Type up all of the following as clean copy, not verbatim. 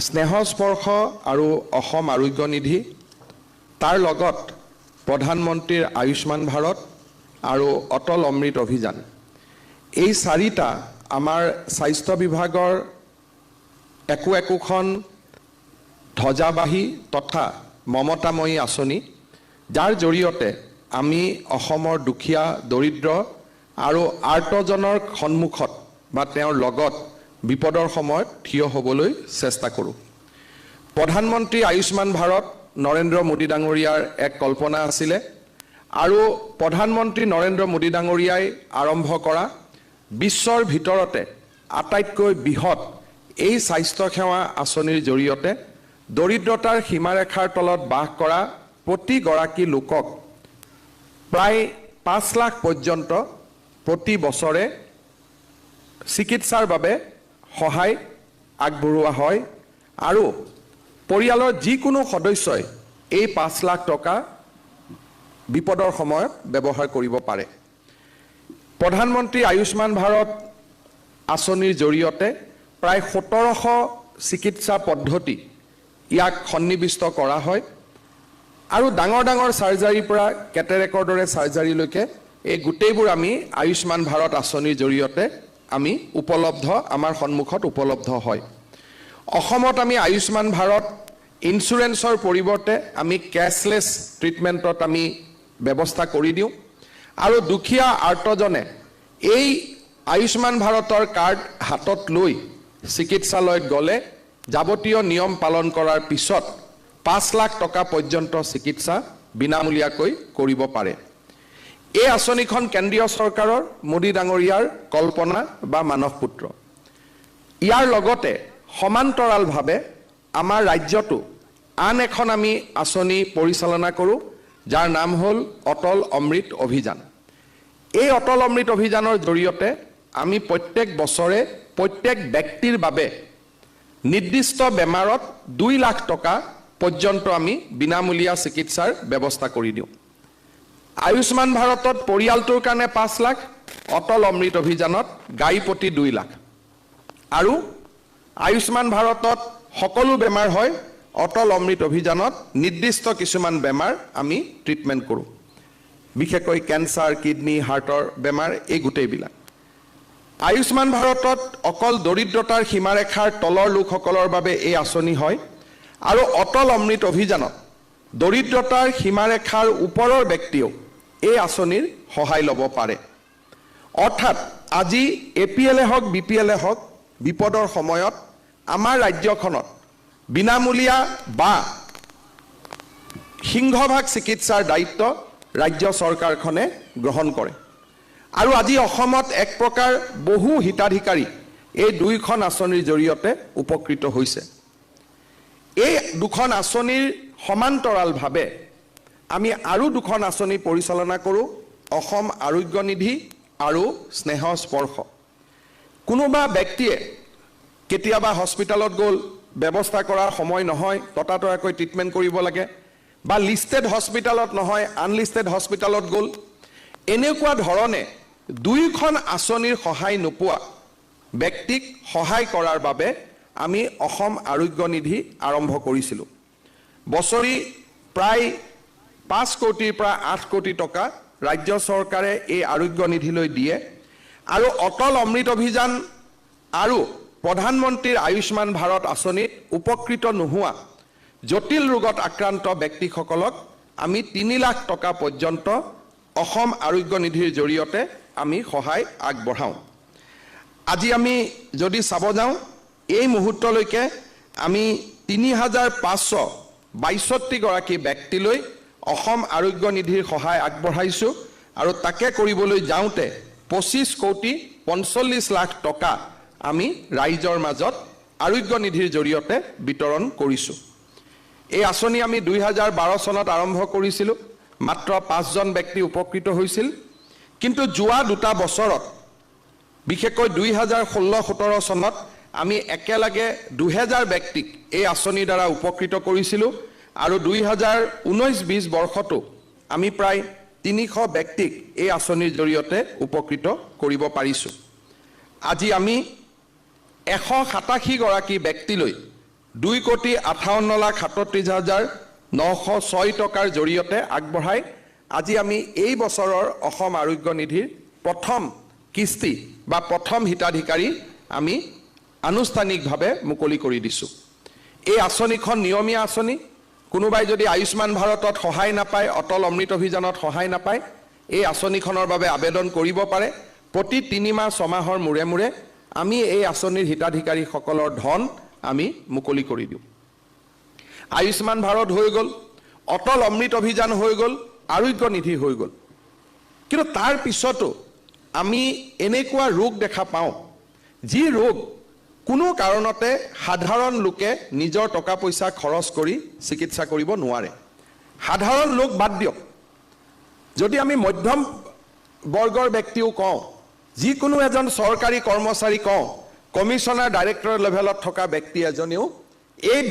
স্নেহস্পৰ্শ আৰু অসম আৰোগ্য নিধি তাৰ লগত প্ৰধানমন্ত্ৰীৰ আয়ুষ্মান ভাৰত আৰু অটল অমৃত অভিযান এই চাৰিটা আমাৰ স্বাস্থ্য বিভাগৰ একোখন ধ্বজাবাহী তথা মমতাময়ী আঁচনি যাৰ জৰিয়তে আমি অসমৰ দুখীয়া দৰিদ্ৰ আৰু আৰ্তজনৰ সন্মুখত বা তেওঁৰ লগত বিপদৰ সময়ত থিয় হ'বলৈ চেষ্টা কৰোঁ। প্ৰধানমন্ত্ৰী আয়ুষ্মান ভাৰত নৰেন্দ্ৰ মোদী ডাঙৰীয়াৰ এক কল্পনা আছিলে আৰু প্ৰধানমন্ত্ৰী নৰেন্দ্ৰ মোদী ডাঙৰীয়াই আৰম্ভ কৰা বিশ্বৰ ভিতৰতে আটাইতকৈ বৃহৎ এই স্বাস্থ্য সেৱা আঁচনিৰ জৰিয়তে দৰিদ্ৰতাৰ সীমাৰেখাৰ তলত বাস কৰা প্ৰতিগৰাকী লোকক প্ৰায় 5 লাখ পৰ্যন্ত প্ৰতি বছৰে চিকিৎসাৰ বাবে সহায় আগবঢ়োৱা হয় আৰু পৰিয়ালৰ যিকোনো সদস্যই এই 5 লাখ টকা বিপদৰ সময়ত ব্যৱহাৰ কৰিব পাৰে। প্ৰধানমন্ত্ৰী আয়ুষ্মান ভাৰত আঁচনিৰ জৰিয়তে প্ৰায় 1700 চিকিৎসা পদ্ধতি ইয়াক সন্নিৱিষ্ট কৰা হয় আৰু ডাঙৰ ডাঙৰ সাৰ্জাৰীৰ পৰা কেটেৰেকৰ দৰে সাৰ্জাৰীলৈকে এই গোটেইবোৰ আমি আয়ুষ্মান ভাৰত আঁচনিৰ জৰিয়তে আমি উপলব্ধ আমাৰ সন্মুখত উপলব্ধ হয়। অসমত আমি আয়ুষ্মান ভাৰত ইন্সুৰেন্সৰ পৰিৱৰ্তে আমি কেশলেছ ট্ৰিটমেণ্টত আমি ব্যৱস্থা কৰি দিওঁ আৰু দুখীয়া আৰ্তজনে এই আয়ুষ্মান ভাৰতৰ কাৰ্ড হাতত লৈ চিকিৎসালয়ত গ'লে যাৱতীয় নিয়ম পালন কৰাৰ পিছত 5 লাখ টকা পৰ্যন্ত চিকিৎসা বিনামূলীয়াকৈ কৰিব পাৰে। এই আঁচনিখন কেন্দ্ৰীয় চৰকাৰৰ মোদী ডাঙৰীয়াৰ কল্পনা বা মানসপুত্ৰ। ইয়াৰ লগতে সমান্তৰালভাৱে আমাৰ ৰাজ্যতো আন এখন আমি আঁচনি পৰিচালনা কৰোঁ যাৰ নাম হ'ল অটল অমৃত অভিযান। এই অটল অমৃত অভিযানৰ জৰিয়তে আমি প্ৰত্যেক বছৰে প্ৰত্যেক ব্যক্তিৰ বাবে নিৰ্দিষ্ট বেমাৰত 2 লাখ টকা পৰ্যন্ত আমি বিনামূলীয়া চিকিৎসাৰ ব্যৱস্থা কৰি দিওঁ। আয়ুষ্মান ভাৰতত পৰিয়ালটোৰ কাৰণে 5 লাখ, অটল অমৃত অভিযানত গাড়ী প্ৰতি 2 লাখ আৰু আয়ুষ্মান ভাৰতত সকলো বেমাৰ হয়, অটল অমৃত অভিযানত নিৰ্দিষ্ট কিছুমান বেমাৰ আমি ট্ৰিটমেণ্ট কৰোঁ, বিশেষকৈ কেঞ্চাৰ, কিডনি, হাৰ্টৰ বেমাৰ এই গোটেইবিলাক। আয়ুষ্মান ভাৰতত অকল দৰিদ্ৰতাৰ সীমাৰেখাৰ তলৰ লোকসকলৰ বাবে এই আঁচনি হয় আৰু অটল অমৃত অভিযানত দৰিদ্ৰতাৰ সীমাৰেখাৰ ওপৰৰ ব্যক্তিও এই আঁচনিৰ সহায় ল'ব পাৰে। অৰ্থাৎ আজি APL হওক BPL হওক বিপদৰ সময়ত আমাৰ ৰাজ্যখনত বিনামূলীয়া বা সিংহভাগ চিকিৎসাৰ দায়িত্ব ৰাজ্য চৰকাৰখনে গ্ৰহণ কৰে আৰু আজি অসমত এক প্ৰকাৰ বহু হিতাধিকাৰী এই দুইখন আঁচনিৰ জৰিয়তে উপকৃত হৈছে। এই দুখন আঁচনিৰ সমান্তৰালভাৱে আমি আৰু দুখন আঁচনি পৰিচালনা কৰোঁ, অসম আৰোগ্য নিধি আৰু স্নেহ স্পৰ্শ। কোনোবা ব্যক্তিয়ে কেতিয়াবা হস্পিটেলত গ'ল, ব্যৱস্থা কৰাৰ সময় নহয়, ততাতয়াকৈ ট্ৰিটমেণ্ট কৰিব লাগে বা লিষ্টেড হস্পিটেলত নহয় আনলিষ্টেড হস্পিটেলত গ'ল, এনেকুৱা ধৰণে দুইখন আঁচনিৰ সহায় নোপোৱা ব্যক্তিক সহায় কৰাৰ বাবে আমি অসম আৰোগ্য নিধি আৰম্ভ কৰিছিলোঁ। বছৰি প্ৰায় 5 কোটিৰ পৰা 8 কোটি টকা ৰাজ্য চৰকাৰে এই আৰোগ্য নিধিলৈ দিয়ে আৰু অটল অমৃত অভিযান আৰু প্ৰধানমন্ত্ৰীৰ আয়ুষ্মান ভাৰত আঁচনিত উপকৃত নোহোৱা জটিল ৰোগত আক্ৰান্ত ব্যক্তিসকলক আমি 3 লাখ টকা পৰ্যন্ত অসম আৰোগ্য নিধিৰ জৰিয়তে আমি সহায় আগবঢ়াওঁ। আজি আমি যদি চাব যাওঁ এই মুহূৰ্তলৈকে আমি 3562 গৰাকী ব্যক্তিলৈ অসম আৰোগ্য নিধিৰ সহায় আগবঢ়াইছোঁ আৰু তাকে কৰিবলৈ যাওঁতে 25 কোটি 45 লাখ টকা আমি ৰাইজৰ মাজত আৰোগ্য নিধিৰ জৰিয়তে বিতৰণ কৰিছোঁ। এই আঁচনি আমি 2012 চনত আৰম্ভ কৰিছিলোঁ, মাত্ৰ 5জন ব্যক্তি উপকৃত হৈছিল, কিন্তু যোৱা 2টা বছৰত বিশেষকৈ 2016-17 চনত আমি একেলগে 2000 ব্যক্তিক এই আঁচনিৰ দ্বাৰা উপকৃত কৰিছিলোঁ আৰু 2019-20 বৰ্ষতো আমি প্ৰায় 300 ব্যক্তিক এই আঁচনিৰ জৰিয়তে উপকৃত কৰিব পাৰিছোঁ। আজি আমি 187 গৰাকী ব্যক্তিলৈ 2,58,37,906 টকাৰ জৰিয়তে আগবঢ়াই আজি আমি এই বছৰৰ অসম আৰোগ্য নিধিৰ প্ৰথম কিস্তি বা প্ৰথম হিতাধিকাৰী আমি আনুষ্ঠানিকভাৱে মুকলি কৰি দিছোঁ। এই আঁচনিখন নিয়মীয়া আঁচনি। কোনোবাই যদি আয়ুষ্মান ভাৰতত সহায় নাপায়, অটল অমৃত অভিযানত সহায় নাপায়, এই আঁচনিখনৰ বাবে আবেদন কৰিব পাৰে। প্ৰতি 3 মাহ 6 মাহৰ মূৰে মূৰে আমি এই আঁচনিৰ হিতাধিকাৰীসকলৰ ধন আমি মুকলি কৰি দিওঁ। আয়ুষ্মান ভাৰত হৈ গ'ল, অটল অমৃত অভিযান হৈ গ'ল, আৰোগ্য নিধি হৈ গ'ল। কিন্তু তাৰ পিছতো আমি এনেকুৱা ৰোগ দেখা পাওঁ যি ৰোগ কোনো কাৰণতে সাধাৰণ লোকে নিজৰ টকা পইচা খৰচ কৰি চিকিৎসা কৰিব নোৱাৰে। সাধাৰণ লোক বাদ দিয়ক, যদি আমি মধ্যম বৰ্গৰ ব্যক্তিও কওঁ, যিকোনো এজন চৰকাৰী কৰ্মচাৰী কওঁ, কমিশনাৰ ডাইৰেক্টৰ লেভেলত থকা ব্যক্তি এজনেও এই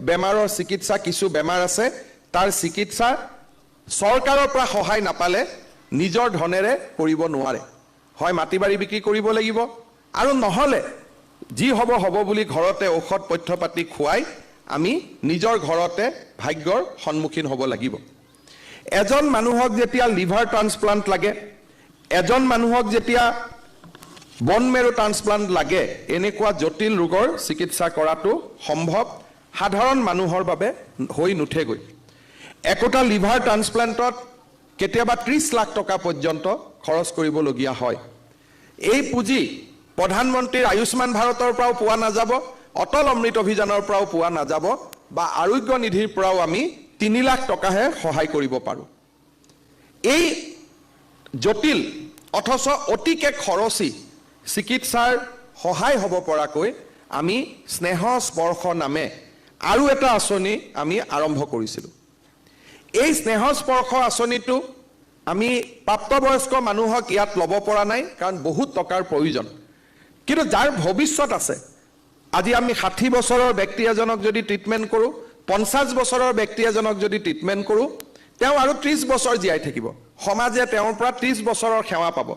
বেমাৰৰ চিকিৎসা, কিছু বেমাৰ আছে তাৰ চিকিৎসা চৰকাৰৰ পৰা সহায় নাপালে নিজৰ ধনেৰে কৰিব নোৱাৰে। হয় মাটি বাৰী বিক্ৰী কৰিব লাগিব, আৰু নহ'লে যি হ'ব হ'ব বুলি ঘৰতে ঔষধ পথ্যপাতি খুৱাই আমি নিজৰ ঘৰতে ভাগ্যৰ সন্মুখীন হ'ব লাগিব। এজন মানুহক যেতিয়া লিভাৰ ট্ৰান্সপ্লান্ট লাগে, এজন মানুহক যেতিয়া বন মেৰু ট্ৰান্সপ্লান্ট লাগে, এনেকুৱা জটিল ৰোগৰ চিকিৎসা কৰাটো সম্ভৱ সাধাৰণ মানুহৰ বাবে হৈ নুঠেগৈ। একোটা লিভাৰ ট্ৰান্সপ্লান্টত কেতিয়াবা 30 লাখ টকা পৰ্যন্ত খৰচ কৰিবলগীয়া হয়। এই পুঁজি প্ৰধানমন্ত্ৰীৰ আয়ুষ্মান ভাৰতৰ পৰাও পোৱা নাযাব, অটল অমৃত অভিযানৰ পৰাও পোৱা নাযাব, বা আৰোগ্য নিধিৰ পৰাও আমি 3 লাখ টকাহে সহায় কৰিব পাৰোঁ। এই জটিল অথচ অতিকে খৰচী চিকিৎসাৰ সহায় হ'ব পৰাকৈ আমি স্নেহ স্পৰ্শ নামে আৰু এটা আঁচনি আমি আৰম্ভ কৰিছিলোঁ। এই স্নেহ স্পৰ্শ আঁচনিটো আমি প্ৰাপ্তবয়স্ক মানুহক ইয়াত ল'ব পৰা নাই, কাৰণ বহুত টকাৰ প্ৰয়োজন। কিন্তু যাৰ ভৱিষ্যত আছে, আজি আমি 60 বছৰৰ ব্যক্তি এজনক যদি ট্ৰিটমেণ্ট কৰোঁ, 50 বছৰৰ ব্যক্তি এজনক যদি ট্ৰিটমেণ্ট কৰোঁ, তেওঁ আৰু 30 বছৰ জীয়াই থাকিব। সমাজে তেওঁৰ পৰা 30 বছৰৰ সেৱা পাব।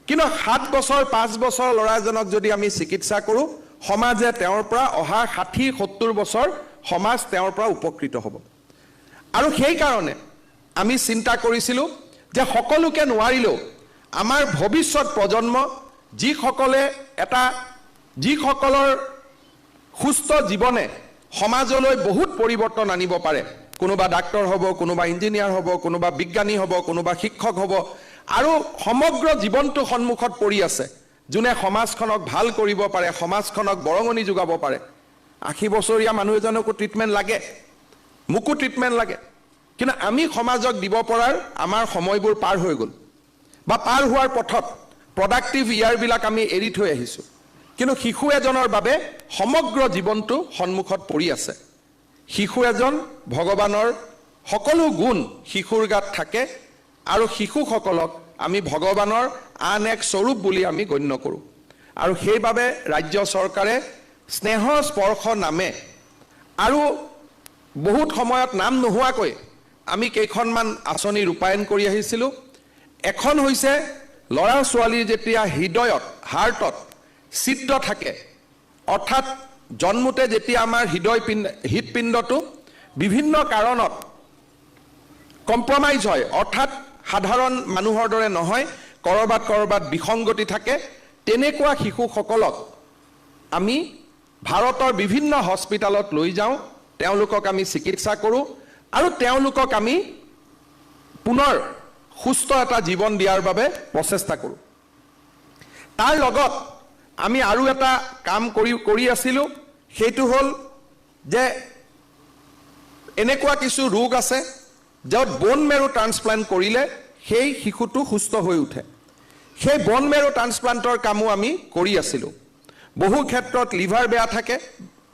কিন্তু 7 বছৰ 5 বছৰ ল'ৰা এজনক যদি আমি চিকিৎসা কৰোঁ, সমাজে তেওঁৰ পৰা অহা 60-70 বছৰ সমাজ তেওঁৰ পৰা উপকৃত হ'ব। আৰু সেইকাৰণে আমি চিন্তা কৰিছিলোঁ যে সকলোকে নোৱাৰিলেও আমাৰ ভৱিষ্যত প্ৰজন্ম, যিসকলৰ সুস্থ জীৱনে সমাজলৈ বহুত পৰিৱৰ্তন আনিব পাৰে, কোনোবা ডাক্তৰ হ'ব, কোনোবা ইঞ্জিনিয়াৰ হ'ব, কোনোবা বিজ্ঞানী হ'ব, কোনোবা শিক্ষক হ'ব, আৰু সমগ্ৰ জীৱনটো সন্মুখত পৰি আছে, যোনে সমাজখনক ভাল কৰিব পাৰে, সমাজখনক বৰঙণি যোগাব পাৰে। 80 বছৰীয়া মানুহ এজনকো ট্ৰিটমেণ্ট লাগে, মোকো ট্ৰিটমেণ্ট লাগে। কিন্তু আমি সমাজক দিব পৰাৰ আমাৰ সময়বোৰ পাৰ হৈ গ'ল, বা পাৰ হোৱাৰ পথত প্ৰডাক্টিভ ইয়াৰবিলাক আমি এৰি থৈ আহিছোঁ। কিন্তু শিশু এজনৰ বাবে সমগ্ৰ জীৱনটো সন্মুখত পৰি আছে। শিশু এজন ভগৱানৰ সকলো গুণ শিশুৰ গাত থাকে, আৰু শিশুসকলক আমি ভগৱানৰ আন এক স্বৰূপ বুলি আমি গণ্য কৰোঁ। আৰু সেইবাবে ৰাজ্য চৰকাৰে স্নেহ স্পৰ্শ নামে আৰু বহুত সময়ত নাম নোহোৱাকৈ আমি কেইখনমান আঁচনি ৰূপায়ণ কৰি আহিছিলোঁ। এখন হৈছে ল'ৰা ছোৱালীৰ যেতিয়া হৃদয়ত, হাৰ্টত ছিদ্ৰ থাকে, অৰ্থাৎ জন্মতে যেতিয়া আমাৰ হৃদপিণ্ডটো বিভিন্ন কাৰণত কম্প্ৰমাইজ হয়, অৰ্থাৎ সাধাৰণ মানুহৰ দৰে নহয়, ক'ৰবাত বিসংগতি থাকে, তেনেকুৱা শিশুসকলক আমি ভাৰতৰ বিভিন্ন হস্পিটালত লৈ যাওঁ, তেওঁলোকক আমি চিকিৎসা কৰোঁ, আৰু তেওঁলোকক আমি পুনৰ সুস্থ এটা জীৱন দিয়াৰ বাবে প্ৰচেষ্টা কৰোঁ। তাৰ লগত আমি আৰু এটা কাম কৰি আছিলোঁ, সেইটো হ'ল যে এনেকুৱা কিছু ৰোগ আছে য'ত বন মেৰু ট্ৰান্সপ্লান্ট কৰিলে সেই শিশুটো সুস্থ হৈ উঠে। সেই বন মেৰু ট্ৰান্সপ্লান্টৰ কামো আমি কৰি আছিলোঁ। বহু ক্ষেত্ৰত লিভাৰ বেয়া থাকে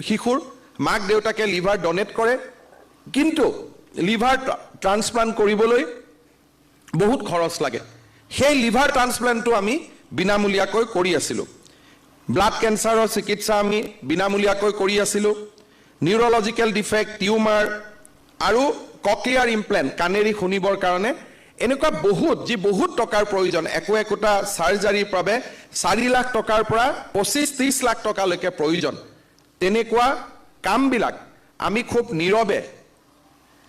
শিশুৰ, মাক দেউতাকে লিভাৰ ডনেট কৰে, কিন্তু লিভাৰ ট্ৰান্সপ্লান্ট কৰিবলৈ বহুত খৰচ লাগে। সেই লিভাৰ ট্ৰান্সপ্লান্টটো আমি বিনামূলীয়াকৈ কৰি আছিলোঁ। ব্লাড কেঞ্চাৰৰ চিকিৎসা আমি বিনামূলীয়াকৈ কৰি আছিলোঁ। নিউৰলজিকেল ডিফেক্ট, টিউমাৰ আৰু ককলিয়াৰ ইমপ্লেণ্ট, কাণেৰি শুনিবৰ কাৰণে এনেকুৱা বহুত টকাৰ প্ৰয়োজন। একোটা চাৰ্জাৰীৰ বাবে 4 লাখ টকাৰ পৰা 25-30 লাখ টকালৈকে প্ৰয়োজন। তেনেকুৱা কামবিলাক আমি খুব নীৰৱে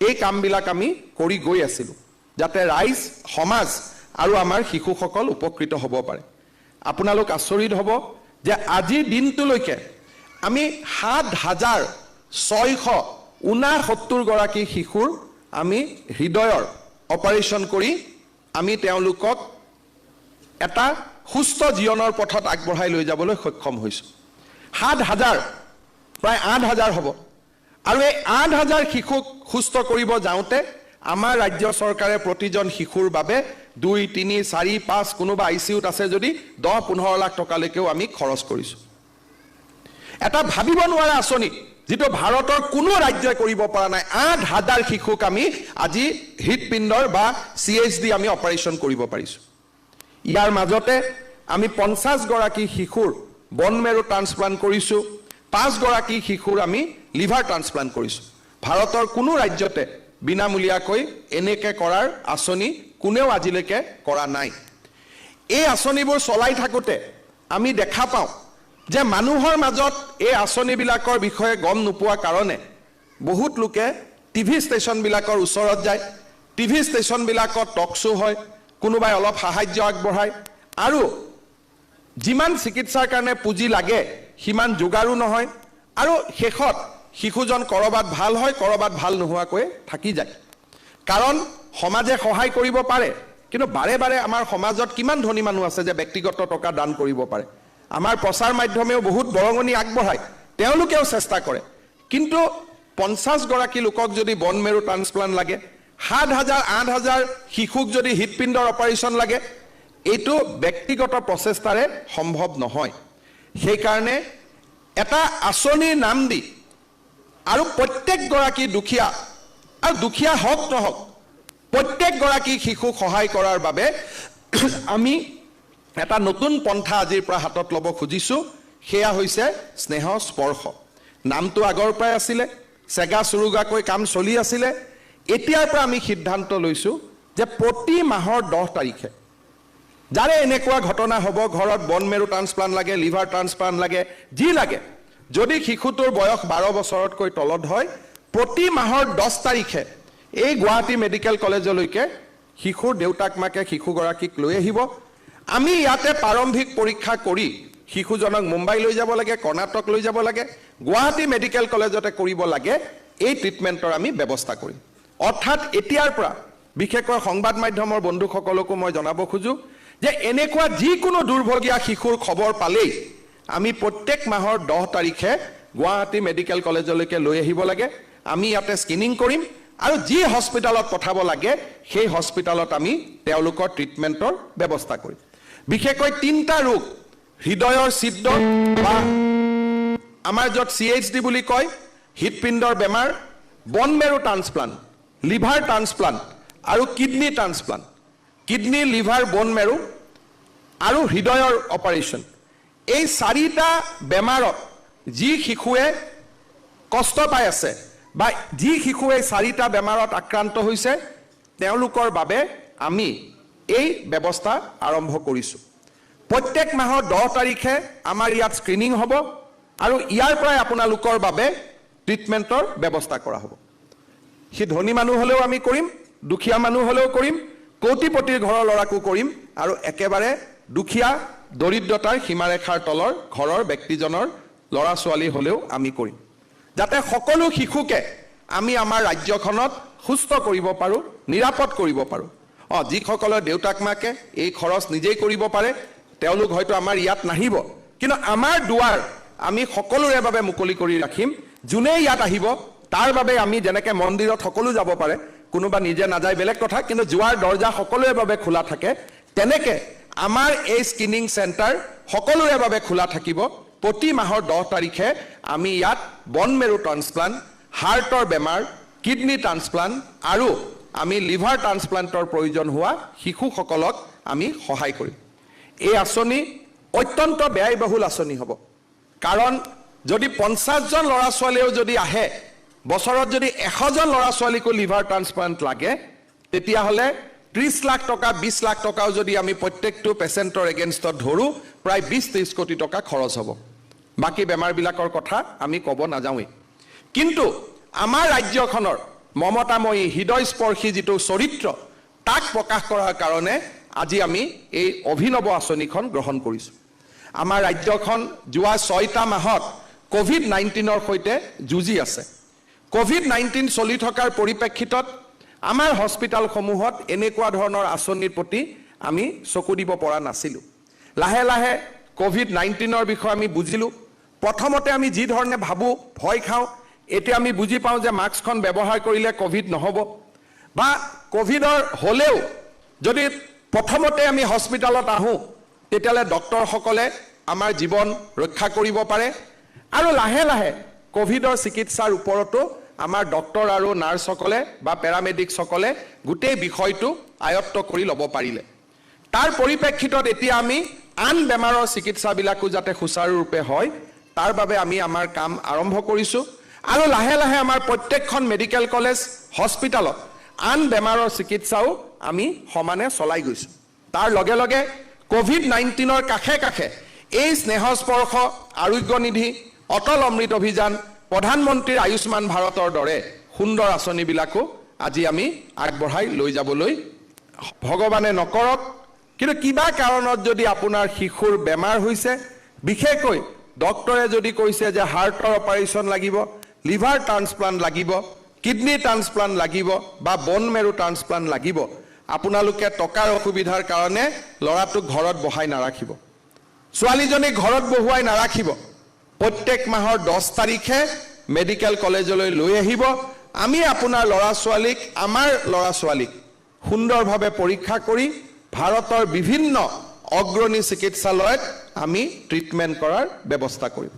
এই কামবিলাক আমি কৰি গৈ আছিলোঁ যাতে ৰাইজ সমাজ আৰু আমাৰ শিশুসকল উপকৃত হ'ব পাৰে আপোনালোক আচৰিত হ'ব যে আজিৰ দিনটোলৈকে আমি ৭,৬৬৯ গৰাকী শিশুৰ আমি হৃদয়ৰ অপাৰেশ্যন কৰি আমি তেওঁলোকক এটা সুস্থ জীৱনৰ পথত আগবঢ়াই লৈ যাবলৈ সক্ষম হৈছোঁ ৭,০০০ প্ৰায় ৮,০০০ হ'ব আৰু এই ৮,০০০ শিশুক সুস্থ কৰিব যাওঁতে আমাৰ ৰাজ্য চৰকাৰে প্ৰতিজন শিশুৰ বাবে ২, ৩, ৪, ৫ কোনোবা ICUত আছে যদি ১০-১৫ লাখ টকালৈকেও আমি খৰচ কৰিছোঁ এটা ভাবিব নোৱাৰা আঁচনি যিটো ভাৰতৰ কোনো ৰাজ্যই কৰিব পৰা নাই ৮,০০০ শিশুক আমি আজি হৃদপিণ্ডৰ বা CHD আমি অপাৰেশ্যন কৰিব পাৰিছোঁ ইয়াৰ মাজতে আমি ৫০ গৰাকী শিশুৰ বন মেৰু ট্ৰান্সপ্লান্ট কৰিছোঁ ৫ গৰাকী শিশুৰ আমি লিভাৰ ট্ৰান্সপ্লান্ট কৰিছোঁ ভাৰতৰ কোনো ৰাজ্যতে বিনামূলীয়াকৈ এনেকৈ কৰাৰ আঁচনি কোনেও আজিলৈকে কৰা নাই এই আঁচনিবোৰ চলাই থাকোঁতে আমি দেখা পাওঁ যে মানুহৰ মাজত এই আঁচনিবিলাকৰ বিষয়ে গম নোপোৱা কাৰণে বহুত লোকে টিভি ষ্টেচনবিলাকৰ ওচৰত যায় টিভি ষ্টেচনবিলাকত টক শ্ব' হয় কোনোবাই অলপ সাহায্য আগবঢ়ায় আৰু যিমান চিকিৎসাৰ কাৰণে পুঁজি লাগে সিমান যোগাৰো নহয় আৰু শেষত শিশুজন কৰবাত ভাল হয় কৰবাত ভাল নোহোৱাকৈ থাকি যায় কাৰণ সমাজে সহায় কৰিব পাৰে কিন্তু বাৰে বাৰে আমাৰ সমাজত কিমান ধনী মানুহ আছে যে ব্যক্তিগত টকা দান কৰিব পাৰে আমাৰ প্ৰচাৰ মাধ্যমেও বহুত বৰঙণি আগবঢ়ায় তেওঁলোকেও চেষ্টা কৰে কিন্তু ৫০ গৰাকী লোকক যদি বন মেৰু ট্ৰান্সপ্লান্ট লাগে ৭,০০০ ৮,০০০ শিশুক যদি হৃদপিণ্ডৰ অপাৰেশ্যন লাগে এইটো ব্যক্তিগত প্ৰচেষ্টাৰে সম্ভৱ নহয় সেইকাৰণে এটা আঁচনিৰ নাম দি আৰু প্ৰত্যেক গৰাকী দুখীয়া আৰু দুখীয়া হওক নহওক প্ৰত্যেক গৰাকী শিশুক সহায় কৰাৰ বাবে আমি এটা নতুন পন্থা আজিৰ পৰা হাতত ল'ব খুজিছোঁ সেয়া হৈছে স্নেহ স্পৰ্শ নামটো আগৰ পৰাই আছিলে চেগা চুৰুগাকৈ কাম চলি আছিলে এতিয়াৰ পৰা আমি সিদ্ধান্ত লৈছোঁ যে প্ৰতি মাহৰ 10 তাৰিখে যাৰে এনেকুৱা ঘটনা হ'ব ঘৰত বন মেৰু ট্ৰান্সপ্লান্ট লাগে লিভাৰ ট্ৰান্সপ্লান্ট লাগে যি লাগে যদি শিশুটোৰ বয়স 12 বছৰতকৈ তলত হয় প্ৰতি মাহৰ 10 তাৰিখে এই গুৱাহাটী মেডিকেল কলেজলৈকে শিশুৰ দেউতাক মাকে শিশুগৰাকীক লৈ আহিব আমি ইয়াতে প্ৰাৰম্ভিক পৰীক্ষা কৰি শিশুজনক মুম্বাই লৈ যাব লাগে কৰ্ণাটক লৈ যাব লাগে গুৱাহাটী মেডিকেল কলেজতে কৰিব লাগে এই ট্ৰিটমেণ্টৰ আমি ব্যৱস্থা কৰিম অৰ্থাৎ এতিয়াৰ পৰা বিশেষকৈ সংবাদ মাধ্যমৰ বন্ধুসকলকো মই জনাব খোজো যে এনেকুৱা যিকোনো দুৰ্ভগীয়া শিশুৰ খবৰ পালেই আমি প্ৰত্যেক মাহৰ 10 তাৰিখে গুৱাহাটী মেডিকেল কলেজলৈকে লৈ আহিব লাগে আমি ইয়াতে স্ক্ৰিনিং কৰিম আৰু যি হস্পিটালত পঠাব লাগে সেই হস্পিটালত আমি তেওঁলোকৰ ট্ৰিটমেণ্টৰ ব্যৱস্থা কৰিম বিশেষকৈ 3টা ৰোগ হৃদয়ৰ ছিদ্ৰ বা আমাৰ য'ত CHD বুলি কয় হৃদপিণ্ডৰ বেমাৰ বন মেৰু ট্ৰান্সপ্লান্ট লিভাৰ ট্ৰান্সপ্লান্ট আৰু কিডনি ট্ৰান্সপ্লান্ট কিডনি লিভাৰ বন মেৰু আৰু হৃদয়ৰ অপাৰেশ্যন এই 4টা বেমাৰত যি শিশুৱে কষ্ট পাই আছে বা যি শিশুৱে 4টা বেমাৰত আক্ৰান্ত হৈছে তেওঁলোকৰ বাবে আমি এই ব্যৱস্থা আৰম্ভ কৰিছোঁ প্ৰত্যেক মাহৰ 10 তাৰিখে আমাৰ ইয়াত স্ক্ৰিনিং হ'ব আৰু ইয়াৰ পৰাই আপোনালোকৰ বাবে ট্ৰিটমেণ্টৰ ব্যৱস্থা কৰা হ'ব সি ধনী মানুহ হ'লেও আমি কৰিম দুখীয়া মানুহ হ'লেও কৰিম কোটিপতিৰ ঘৰৰ ল'ৰাকো কৰিম আৰু একেবাৰে দুখীয়া দৰিদ্ৰতাৰ সীমাৰেখাৰ তলৰ ঘৰৰ ব্যক্তিজনৰ ল'ৰা ছোৱালী হ'লেও আমি কৰিম যাতে সকলো শিশুকে আমি আমাৰ ৰাজ্যখনত সুস্থ কৰিব পাৰোঁ নিৰাপদ কৰিব পাৰোঁ যিসকলৰ দেউতাক মাকে এই খৰচ নিজেই কৰিব পাৰে তেওঁলোক হয়তো আমাৰ ইয়াত নাহিব কিন্তু আমাৰ দুৱাৰ আমি সকলোৰে বাবে মুকলি কৰি ৰাখিম যোনে ইয়াত আহিব তাৰ বাবে আমি যেনেকৈ মন্দিৰত সকলো যাব পাৰে কোনোবা নিজে নাযায় বেলেগ কথা কিন্তু যোৱাৰ দৰ্জা সকলোৰে বাবে খোলা থাকে তেনেকৈ আমাৰ এই স্ক্ৰিনিং চেণ্টাৰ সকলোৰে বাবে খোলা থাকিব প্ৰতি মাহৰ 10 তাৰিখে আমি ইয়াত বন মেৰু ট্ৰান্সপ্লান্ট হাৰ্টৰ বেমাৰ কিডনি ট্ৰান্সপ্লান্ট আৰু আমি লিভাৰ ট্ৰান্সপ্লান্টৰ প্ৰয়োজন হোৱা শিশুসকলক আমি সহায় কৰিম এই আঁচনি অত্যন্ত ব্যয়বহুল আঁচনি হ'ব কাৰণ যদি 50 জন ল'ৰা ছোৱালীও যদি আহে বছৰত যদি 100 জন ল'ৰা ছোৱালীকো লিভাৰ ট্ৰান্সপ্লান্ট লাগে তেতিয়াহ'লে 30 লাখ টকা 20 লাখ টকাও যদি আমি প্ৰত্যেকটো পেচেণ্টৰ এগেইনষ্টত ধৰোঁ প্ৰায় 20-30 কোটি টকা খৰচ হ'ব বাকী বেমাৰবিলাকৰ কথা আমি ক'ব নাযাওঁৱেই কিন্তু আমাৰ ৰাজ্যখনৰ মমতাময়ী হৃদয়স্পৰ্শী যিটো চৰিত্ৰ তাক প্ৰকাশ কৰাৰ কাৰণে আজি আমি এই অভিনৱ আঁচনিখন গ্ৰহণ কৰিছোঁ। আমাৰ ৰাজ্যখন যোৱা 6টা মাহত কোভিড-19ৰ সৈতে যুঁজি আছে। কোভিড-19 চলি থকাৰ পৰিপ্ৰেক্ষিতত আমাৰ হস্পিটালসমূহত এনেকুৱা ধৰণৰ আঁচনিৰ প্ৰতি আমি চকু দিব পৰা নাছিলোঁ। লাহে লাহে কোভিড-19ৰ বিষয়ে আমি বুজিলোঁ। প্ৰথমতে আমি যি ধৰণে ভাবোঁ, ভয় খাওঁ, এতিয়া আমি বুজি পাওঁ যে মাস্কখন ব্যৱহাৰ কৰিলে কোভিড নহ'ব, বা কোভিডৰ হ'লেও যদি প্ৰথমতে আমি হস্পিটালত আহোঁ তেতিয়াহ'লে ডক্টৰসকলে আমাৰ জীৱন ৰক্ষা কৰিব পাৰে। আৰু লাহে লাহে কোভিডৰ চিকিৎসাৰ ওপৰতো আমাৰ ডক্টৰ আৰু নাৰ্ছসকলে বা পেৰামেডিকসকলে গোটেই বিষয়টো আয়ত্ত কৰি ল'ব পাৰিলে। তাৰ পৰিপ্ৰেক্ষিতত এতিয়া আমি আন বেমাৰৰ চিকিৎসাবিলাকো যাতে সুচাৰুৰূপে হয় তাৰ বাবে আমি আমাৰ কাম আৰম্ভ কৰিছোঁ। আৰু লাহে লাহে আমাৰ প্ৰত্যেকখন মেডিকেল কলেজ হস্পিটালত আন বেমাৰৰ চিকিৎসাও আমি সমানে চলাই গৈছোঁ। তাৰ লগে লগে কোভিড-19ৰ কাষে কাষে এই স্নেহস্পৰ্শ আৰোগ্য নিধি, অটল অমৃত অভিযান, প্ৰধানমন্ত্ৰীৰ আয়ুষ্মান ভাৰতৰ দৰে সুন্দৰ আঁচনিবিলাকো আজি আমি আগবঢ়াই লৈ যাবলৈ ভগৱানে নকৰক। কিন্তু কিবা কাৰণত যদি আপোনাৰ শিশুৰ বেমাৰ হৈছে, বিশেষকৈ ডক্টৰে যদি কৈছে যে হাৰ্টৰ অপাৰেশ্যন লাগিব, লিভাৰ ট্ৰান্সপ্লাণ্ট লাগিব, কিডনি ট্ৰান্সপ্লাণ্ট লাগিব বা বন মেৰু ট্ৰান্সপ্লাণ্ট লাগিব, আপোনালোকে টকাৰ অসুবিধাৰ কাৰণে ল'ৰাটোক ঘৰত বহাই নাৰাখিব, ছোৱালীজনীক ঘৰত বহুৱাই নাৰাখিব। প্ৰত্যেক মাহৰ 10 তাৰিখে মেডিকেল কলেজলৈ লৈ আহিব। আমি আপোনাৰ ল'ৰা ছোৱালীক, আমাৰ ল'ৰা ছোৱালীক সুন্দৰভাৱে পৰীক্ষা কৰি ভাৰতৰ বিভিন্ন অগ্ৰণী চিকিৎসালয়ত আমি ট্ৰিটমেণ্ট কৰাৰ ব্যৱস্থা কৰিম।